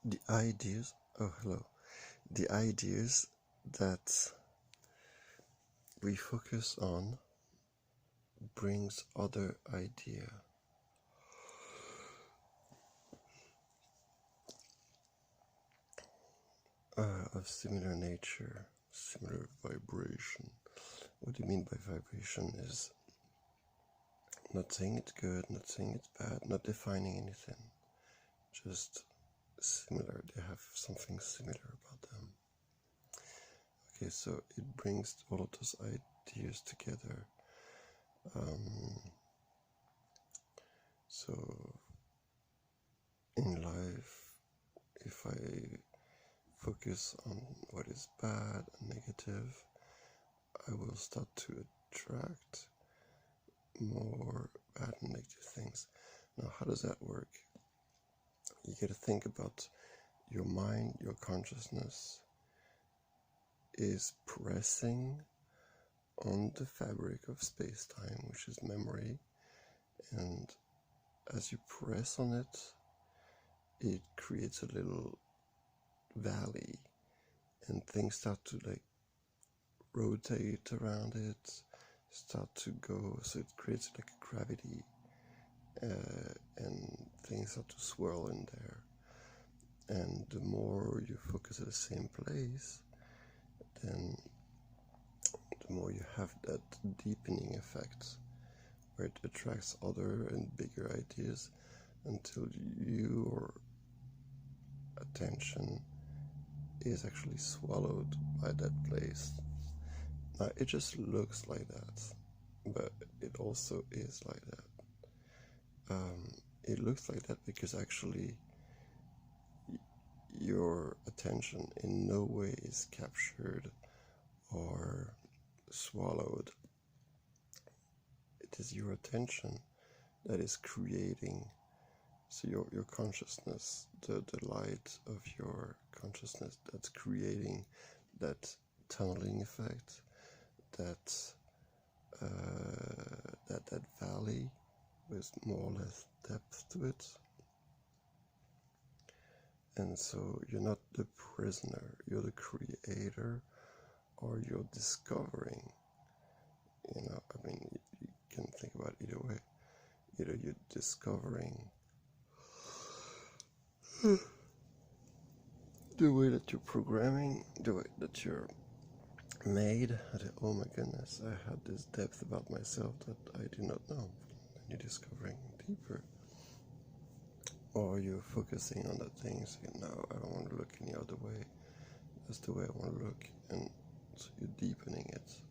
the ideas, oh hello, the ideas that we focus on brings other idea. Of similar nature, similar vibration. What do you mean by vibration is not saying it's good, not saying it's bad, not defining anything, just similar. They have something similar about them. Okay, so it brings all of those ideas together. So in life, if I focus on what is bad and negative, I will start to attract more bad and negative things. Now, how does that work? You got to think about your mind, your consciousness is pressing on the fabric of space-time, which is memory, and as you press on it, it creates a little valley, and things start to rotate around it, start to go, so it creates like a gravity, and things start to swirl in there. And the more you focus at the same place, then the more you have that deepening effect, where it attracts other and bigger ideas until your attention is actually swallowed by that place. Now, it just looks like that, but it also is like that. It looks like that because actually your attention in no way is captured or swallowed. It is your attention that is creating, so your consciousness, the light of your consciousness, that's creating that tunneling effect, that valley with more or less depth to it. And so you're not the prisoner, you're the creator, or you're discovering. I mean, you can think about it either way. Either you're discovering the way that you're programming, the way that you're made. Oh my goodness, I had this depth about myself that I did not know. And you're discovering deeper. Or you're focusing on that thing, saying, no, I don't want to look any other way. That's the way I want to look. And so you're deepening it.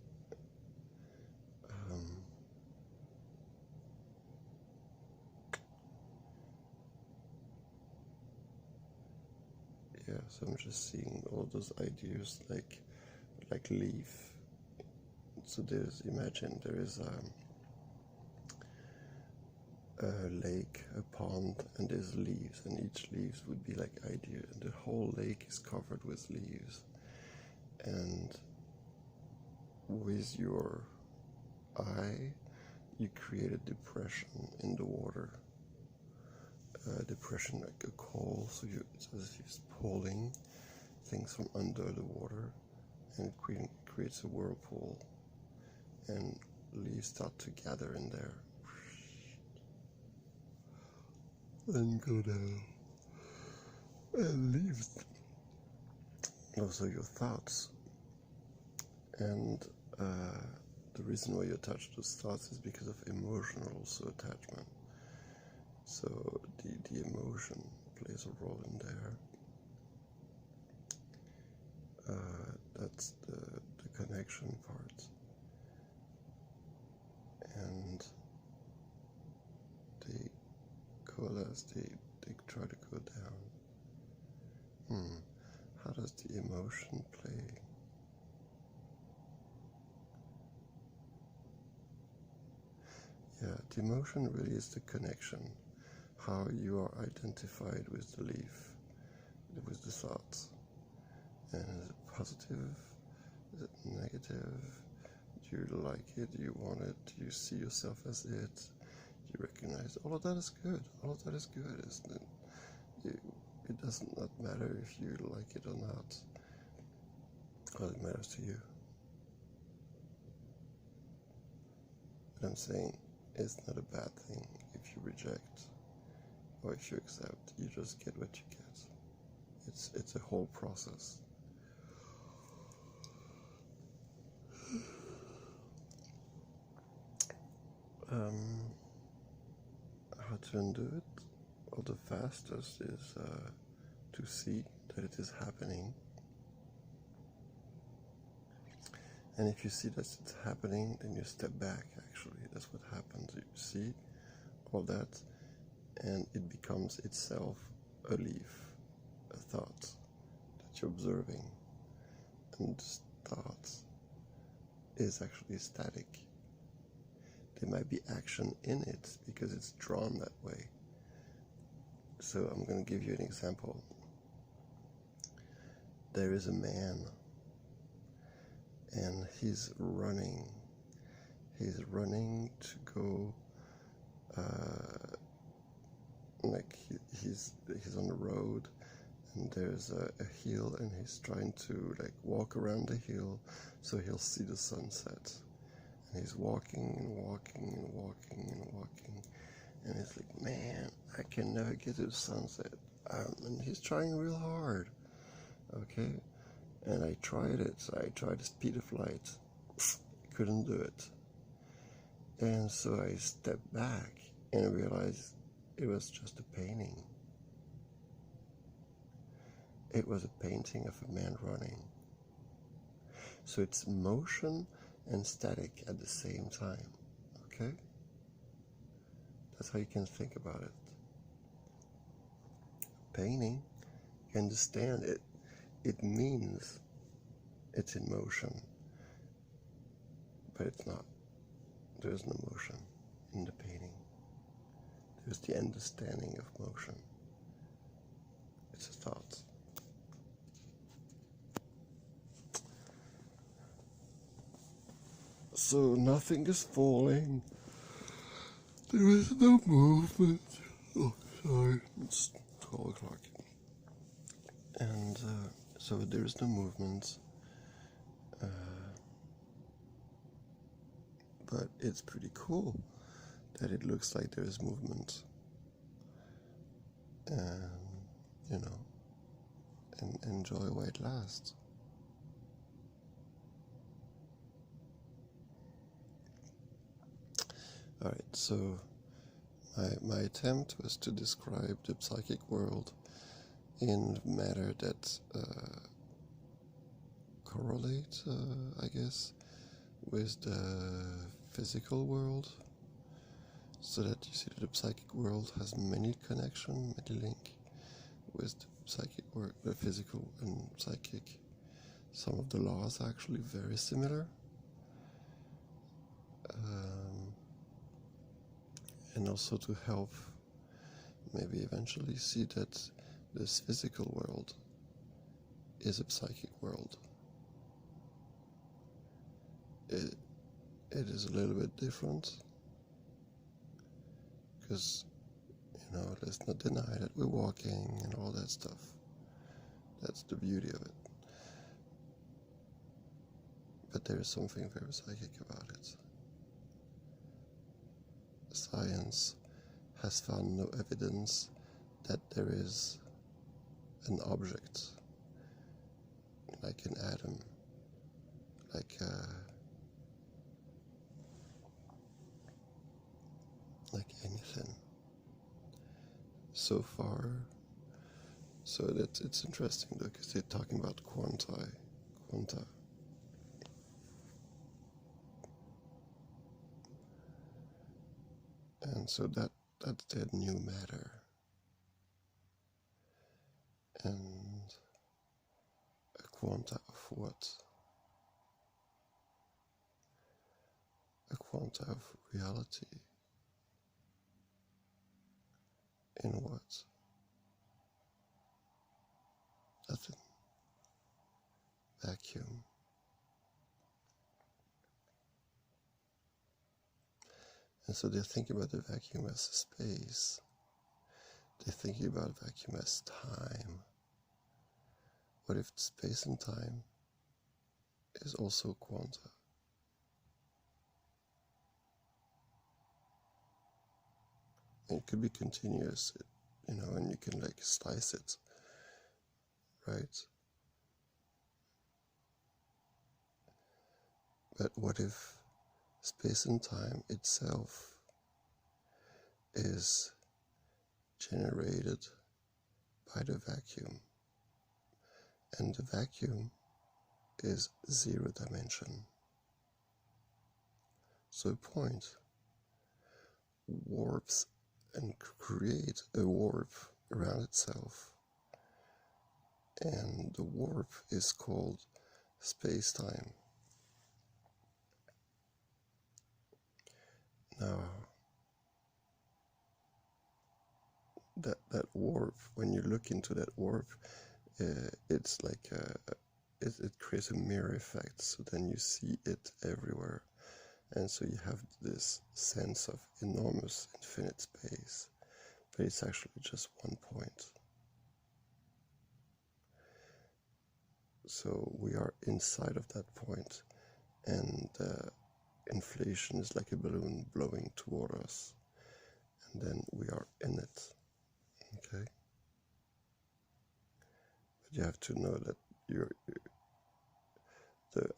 Yeah, so I'm just seeing all those ideas like leaf. So imagine there is a lake, a pond, and there's leaves, and each leaves would be like idea, and the whole lake is covered with leaves. And with your eye, you create a depression in the water. Depression like a coal, so it's as if you're pulling things from under the water, and it creates a whirlpool, and leaves start to gather in there and go down, and leaves also your thoughts. And the reason why you attach those thoughts is because of emotional also attachment. So the emotion plays a role in there. That's the connection part. And they coalesce, they try to go down. How does the emotion play? Yeah, the emotion really is the connection. How you are identified with the leaf, with the thoughts. And is it positive? Is it negative? Do you like it? Do you want it? Do you see yourself as it? Do you recognize all of that is good? All of that is good, isn't it? It does not matter if you like it or not. All it matters to you. What I'm saying is not a bad thing if you reject or if you accept. You just get what you get. It's a whole process. How to undo it? Well, the fastest is to see that it is happening. And if you see that it's happening, then you step back, actually. That's what happens. You see all that, and it becomes itself a leaf, a thought that you're observing. And this thought is actually static. There might be action in it because it's drawn that way. So I'm going to give you an example. There is a man, and he's running. He's running to go, he's on the road, and there's a hill, and he's trying to walk around the hill so he'll see the sunset. And he's walking and walking and walking and walking, and he's like, man, I can never get to the sunset. And he's trying real hard, okay? And I tried it. So I tried the speed of light. Couldn't do it. And so I stepped back and realized it was just a painting. It was a painting of a man running. So it's motion and static at the same time, okay? That's how you can think about it. Painting, you understand it. It means it's in motion, but it's not. There's no motion in the painting. There's the understanding of motion. It's a thought. So nothing is falling. There is no movement. Oh, sorry. It's 12 o'clock. And so there is no movement. But it's pretty cool that it looks like there is movement. And, and enjoy while it lasts. Alright, so my attempt was to describe the psychic world in matter that correlate, I guess, with the physical world, so that you see that the psychic world has many connection, many link with the psychic world, the physical and psychic. Some of the laws are actually very similar. And also to help maybe eventually see that this physical world is a psychic world. It is a little bit different, because, let's not deny that we're walking and all that stuff. That's the beauty of it. But there is something very psychic about it. Science has found no evidence that there is an object, like an atom, like anything so far. So that it's interesting though, because they're talking about quanta. And so that's the new matter. And a quanta of what? A quanta of reality. In what? Nothing. Vacuum. And so they're thinking about the vacuum as a space. they're thinking about vacuum as time. What if space and time is also quanta? And it could be continuous, and you can like slice it, right? But what if space and time itself is generated by the vacuum, and the vacuum is 0 dimension? So a point warps and create a warp around itself, and the warp is called space-time. Now, that warp, when you look into that warp, it's like it creates a mirror effect, so then you see it everywhere, and so you have this sense of enormous infinite space, but it's actually just one point. So we are inside of that point, and inflation is like a balloon blowing toward us, and then we are in it. Okay, but you have to know that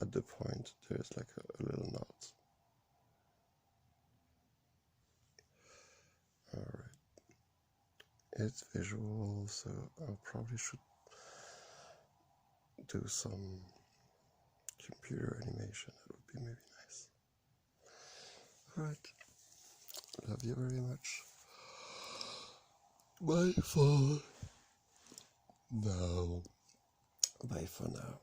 at the point there's like a little knot. Alright, it's visual, so I probably should do some computer animation. That would be maybe nice. Alright, love you very much. Bye for now. Bye for now.